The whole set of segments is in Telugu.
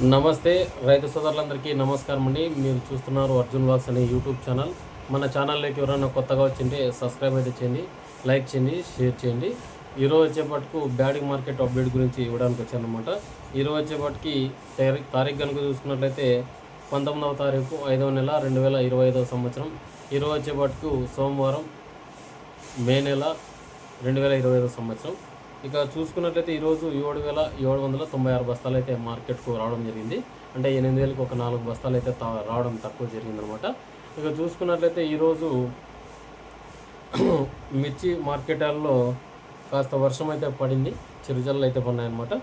నమస్తే రైతు సోదరులందరికీ నమస్కారం అండి. మీరు చూస్తున్నారు అర్జున్ వ్లాగ్స్ అనే యూట్యూబ్ ఛానల్. మన ఛానల్లోకి ఎవరైనా కొత్తగా వచ్చింటే సబ్స్క్రైబ్ అయితే చేయండి, లైక్ చేయండి, షేర్ చేయండి. ఈరోజు వచ్చేపట్టుకు బ్యాడింగ్ మార్కెట్ అప్డేట్ గురించి ఇవ్వడానికి వచ్చానమాట. ఈరోజు వచ్చేపటికి తారీఖు కనుక చూసుకున్నట్లయితే 19వ తారీఖు 5వ నెల 2025 సంవత్సరం. ఈరోజు వచ్చేపట్టుకు సోమవారం మే నెల 2025 సంవత్సరం. ఇక చూసుకున్నట్లయితే ఈరోజు 7,796 బస్తాలు అయితే మార్కెట్కు రావడం జరిగింది. అంటే 8,000కి ఒక 4 బస్తాలు అయితే రావడం తక్కువ జరిగిందనమాట. ఇక చూసుకున్నట్లయితే ఈరోజు మిర్చి మార్కెట్లలో కాస్త వర్షం అయితే పడింది, చిరుజల్లు అయితే పడినాయన్నమాట.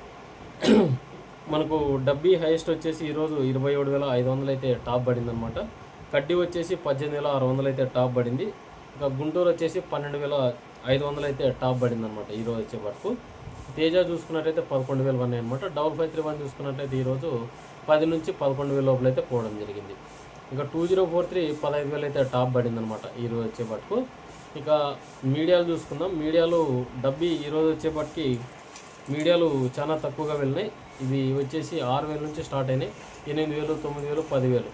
మనకు డబ్బీ హైయెస్ట్ వచ్చేసి ఈరోజు 27,500 అయితే టాప్ పడిందనమాట. కడ్డీ వచ్చేసి 18,600 అయితే టాప్ పడింది. ఇక గుంటూరు వచ్చేసి 12,500 అయితే టాప్ పడింది అనమాట ఈరోజు వచ్చే వరకు. తేజ చూసుకున్నట్టయితే 11,000 పడినాయి అనమాట. 5531 చూసుకున్నట్లయితే ఈరోజు 10 నుంచి 11,000 లోపల అయితే పోవడం జరిగింది. ఇక 2043 15,000 అయితే టాప్ పడింది అనమాట ఈరోజు వచ్చేపట్టుకు. ఇక మీడియాలు చూసుకుందాం. మీడియాలు డబ్బీ ఈరోజు వచ్చేపటికి మీడియాలు చాలా తక్కువగా వెళ్ళినాయి. ఇవి వచ్చేసి 6,000 నుంచి స్టార్ట్ అయినాయి. 8,000, 9,000, 10,000,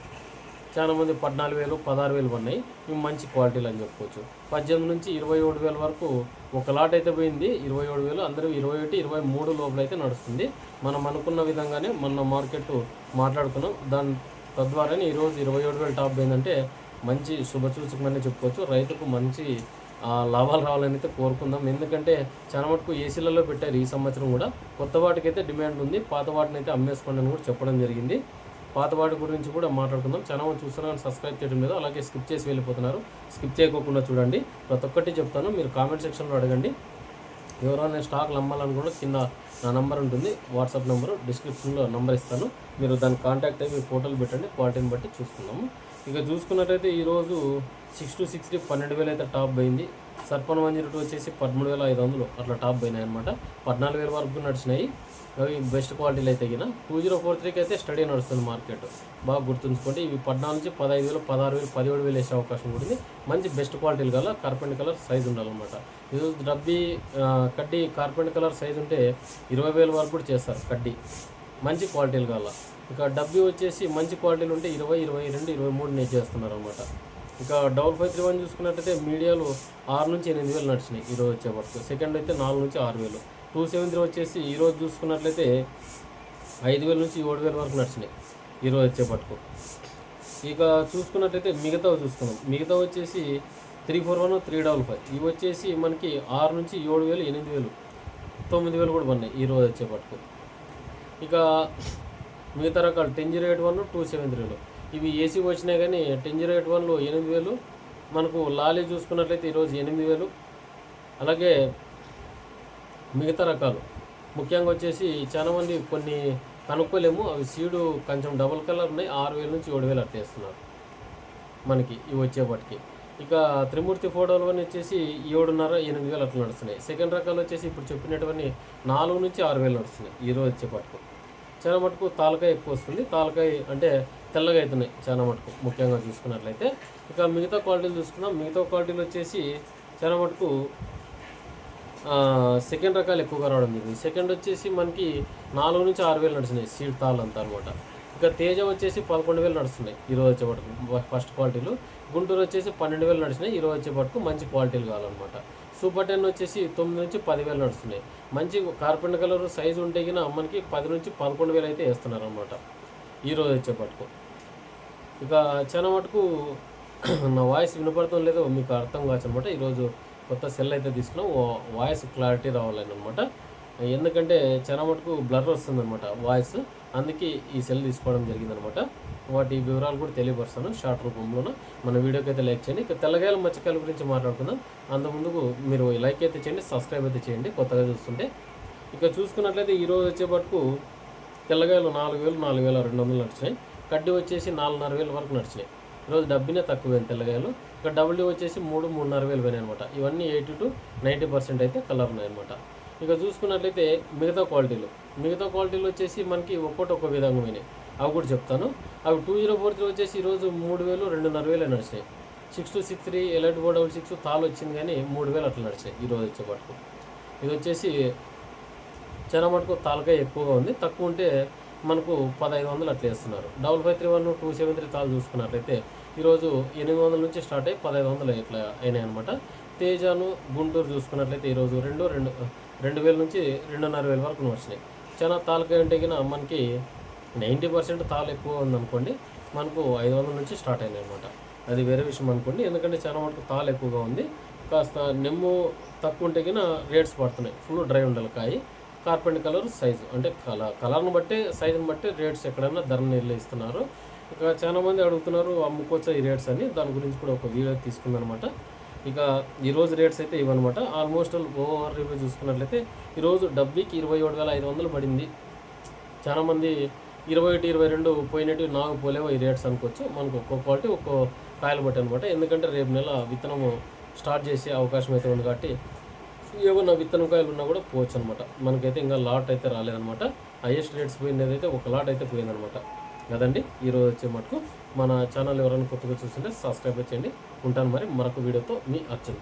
చాలామంది 14,000, 16,000 పడినాయి. ఇవి మంచి క్వాలిటీలు అని చెప్పుకోవచ్చు. 18 నుంచి 27,000 వరకు ఒక లాట్ అయితే పోయింది. 27,000 అందరూ 21, 23 లోపల అయితే నడుస్తుంది. మనం అనుకున్న విధంగానే మన మార్కెట్ మాట్లాడుకున్నాం. తద్వారానే ఈరోజు 27,000 టాప్ పోయిందంటే మంచి శుభసూచకమని చెప్పుకోవచ్చు. రైతుకు మంచి లాభాలు రావాలని అయితే కోరుకుందాం. ఎందుకంటే చాలా మటుకు ఏసీలలో పెట్టారు ఈ సంవత్సరం కూడా. కొత్త వాటికైతే డిమాండ్ ఉంది, పాత వాటిని అయితే అమ్మేసుకోండి అని కూడా చెప్పడం జరిగింది. పాత వాటి గురించి కూడా మాట్లాడుకుందాం. చాలా మంది చూస్తున్నారు, సబ్స్క్రైబ్ చేయడం లేదు, అలాగే స్కిప్ చేసి వెళ్ళిపోతున్నారు. స్కిప్ చేయకోకుండా చూడండి. ప్రతి ఒక్కటి చెప్తాను, మీరు కామెంట్ సెక్షన్లో అడగండి. ఎవరైనా స్టాక్లు అమ్మాలనుకుంటే కింద నా నెంబర్ ఉంటుంది, వాట్సాప్ నెంబరు డిస్క్రిప్షన్లో నెంబర్ ఇస్తాను. మీరు దాన్ని కాంటాక్ట్ అయ్యి మీ ఫోటోలు పెట్టండి, క్వాలిటీని బట్టి చూసుకుందాము. ఇక చూసుకున్నట్టయితే ఈరోజు 6-60 12,000 అయితే టాప్ పోయింది. సర్పన్ 102 వచ్చేసి 13,500 అట్లా టాప్ పోయినాయి అనమాట. 14,000 వరకు నడిచినాయి. అవి బెస్ట్ క్వాలిటీలు అయితే గిన. 2043కి అయితే స్టడీ నడుస్తుంది మార్కెట్, బాగా గుర్తుంచుకోండి. ఇవి 14 నుంచి 15,000, 16,000, 17,000 వేసే అవకాశం ఉంటుంది. మంచి బెస్ట్ క్వాలిటీలు గల కార్పెంట్ కలర్ సైజు ఉండాలన్నమాట. ఈరోజు డబ్బీ కడ్డీ కార్పెంట్ కలర్ సైజు ఉంటే 20,000 వరకు కూడా చేస్తారు కడ్డీ, మంచి క్వాలిటీలు గల. ఇక డబ్బీ వచ్చేసి మంచి క్వాలిటీలు ఉంటే 20, 22, 23 నేను చేస్తున్నారు అనమాట. ఇక 5531 చూసుకున్నట్టయితే మీడియాలు 6 నుంచి 8,000 నడిచినాయి ఈరోజు వచ్చేపట్టుకు. సెకండ్ అయితే 4 నుంచి 6,000. 273 వచ్చేసి ఈరోజు చూసుకున్నట్లయితే 5,000 నుంచి 7,000 వరకు నడిచినాయి ఈరోజు వచ్చేపట్టుకు. ఇక చూసుకున్నట్లయితే మిగతా చూసుకుందాం. మిగతా వచ్చేసి 341, 355 ఇవి వచ్చేసి మనకి 6 నుంచి 7,000, 8,000, 9,000 కూడా పడినాయి ఈరోజు వచ్చేపట్టుకు. ఇక మిగతా రకాలు 1008-1, 273 ఇవి ఏసీ వచ్చినాయి. కానీ 1008-1లో 8,000, మనకు లాలీ చూసుకున్నట్లయితే ఈరోజు 8,000. అలాగే మిగతా రకాలు ముఖ్యంగా వచ్చేసి చాలామంది కొన్ని కనుక్కోలేము, అవి సీడు కొంచెం డబుల్ కలర్ ఉన్నాయి. 6,000 నుంచి 7,000 అట్లా వేస్తున్నారు మనకి ఇవి వచ్చేపటికి. ఇక త్రిమూర్తి ఫోటోలు అని వచ్చేసి 7,500, 8,000 అట్లా నడుస్తున్నాయి. సెకండ్ రకాలు వచ్చేసి ఇప్పుడు చెప్పినటువంటి 4 నుంచి 6,000 నడుస్తున్నాయి ఈరోజు వచ్చేపట్టుకు. చాలా మటుకు తాలకాయ ఎక్కువ వస్తుంది. తాలకాయ అంటే తెల్లగా అవుతున్నాయి చాలా మటుకు ముఖ్యంగా చూసుకున్నట్లయితే. ఇక మిగతా క్వాలిటీలు చూసుకున్నాం. మిగతా క్వాలిటీలు వచ్చేసి చాలా మటుకు సెకండ్ రకాలు ఎక్కువగా రావడం జరిగింది. సెకండ్ వచ్చేసి మనకి 4 నుంచి 6,000 నడుస్తున్నాయి సీడ్ తాళ్ళు అంతా అనమాట. ఇక తేజ వచ్చేసి 11,000 నడుస్తున్నాయి ఈరోజు వచ్చేపట్టుకు ఫస్ట్ క్వాలిటీలు. గుంటూరు వచ్చేసి 12,000 నడిచినాయి ఈరోజు వచ్చేపట్టుకు. మంచి క్వాలిటీలు కావాలన్నమాట. సూపర్ 10 వచ్చేసి 9 నుంచి 10,000 నడుస్తున్నాయి. మంచి కార్పెంట్ కలర్ సైజు ఉంటే కినా మనకి 10 నుంచి 11,000 అయితే వేస్తున్నారు అనమాట ఈరోజు వచ్చేపట్టుకు. ఇక చాలా మటుకు నా వాయిస్ వినపడటం లేదో మీకు అర్థం కావచ్చు అనమాట. ఈరోజు కొత్త సెల్ అయితే తీసుకున్నాం, వాయిస్ క్లారిటీ రావాలని అనమాట. ఎందుకంటే చాలా మటుకు బ్లర్ వస్తుందన్నమాట వాయిస్, అందుకే ఈ సెల్ తీసుకోవడం జరిగిందనమాట. వాటి వివరాలు కూడా తెలియపరుస్తాను షార్ట్ రూపంలోన. మన వీడియోకి అయితే లైక్ చేయండి. ఇక తెల్లగాయల మచ్చకాయల గురించి మాట్లాడుకుందాం. అంతకుముందుకు మీరు లైక్ అయితే చేయండి, సబ్స్క్రైబ్ అయితే చేయండి కొత్తగా చూస్తుంటే. ఇక చూసుకున్నట్లయితే ఈరోజు వచ్చేపట్టుకు తెల్లగాయలు 4,000, 4,200 నడిచినాయి. కడ్డీ వచ్చేసి 4,500 వరకు నడిచినాయి. ఈరోజు డబ్బినే తక్కువైంది తెల్లగాయలు. ఇక డబ్ల్యూ వచ్చేసి 3, 3,500 పోయినాయి అనమాట. ఇవన్నీ 80 to 90% అయితే కలర్ ఉన్నాయన్నమాట. ఇక చూసుకున్నట్లయితే మిగతా క్వాలిటీలు వచ్చేసి మనకి ఒక్కొక్కటి ఒక్కో విధంగా పోయినాయి, అవి కూడా చెప్తాను. అవి 2043 వచ్చేసి ఈరోజు 3,000, 2,500 నడిచినాయి. 6263 ఎలైట్ 466 తాలు వచ్చింది కానీ 3,000 అట్లా నడిచినాయి ఈరోజు వచ్చేపట్టుకు. ఇది వచ్చేసి చాలా మటుకు తాలకాయ ఎక్కువగా ఉంది. తక్కువ ఉంటే మనకు 1500 అట్లా ఇస్తున్నారు. 5531 273 తాళ్ళు చూసుకున్నట్లయితే ఈరోజు 800 నుంచి స్టార్ట్ అయ్యి 1500 ఇట్లా అయినాయి అనమాట. తేజాను గుంటూరు చూసుకున్నట్లయితే ఈరోజు 2000 నుంచి 2500 వరకు వచ్చినాయి. చాలా తాళ్ళకాయ అంటే కినా మనకి 90% తాళ్ళు ఎక్కువ ఉందనుకోండి, మనకు 500 నుంచి స్టార్ట్ అయినాయి అనమాట. అది వేరే విషయం అనుకోండి, ఎందుకంటే చాలా మటుకు తాళ్ళు ఎక్కువగా ఉంది. కాస్త నెమ్ము తక్కువ ఉంటే కినా రేట్స్ పడుతున్నాయి. ఫుల్ డ్రై ఉండాలి కాయ. కార్పెంట్ కలర్ సైజు అంటే కలర్ని బట్టి సైజుని బట్టి రేట్స్ ఎక్కడైనా ధరని నిర్ణయిస్తున్నారు. ఇక చాలామంది అడుగుతున్నారు అమ్ముకోవచ్చా ఈ రేట్స్ అని, దాని గురించి కూడా ఒక వీడియో తీసుకుందనమాట. ఇక ఈరోజు రేట్స్ అయితే ఇవన్నమాట. ఆల్మోస్ట్ ఓవర్ రివ్యూ చూసుకున్నట్లయితే ఈరోజు డబ్బీకి 27,500 పడింది. చాలామంది 21, 22 పోయినట్టు నాకు పోలేవో ఈ రేట్స్ అనుకోవచ్చు. మనకు ఒక్కో క్వాలిటీ ఒక్కో కాయలు బట్టి అనమాట. ఎందుకంటే రేపు నెల విత్తనము స్టార్ట్ చేసే అవకాశం అయితే ఉంది కాబట్టి ఏమన్నా విత్తనం కాయలు ఉన్నా కూడా పోవచ్చు అనమాట. మనకైతే ఇంకా లాట్ అయితే రాలేదనమాట. హైయెస్ట్ రేట్స్ పోయింది అయితే ఒక లాట్ అయితే పోయిందనమాట. కదండి ఈరోజు వచ్చే మటుకు. మన ఛానల్ ఎవరైనా కొత్తగా చూస్తుంటే సబ్స్క్రైబ్ చేయండి. ఉంటాను మరి మరొక వీడియోతో మీ అర్చన.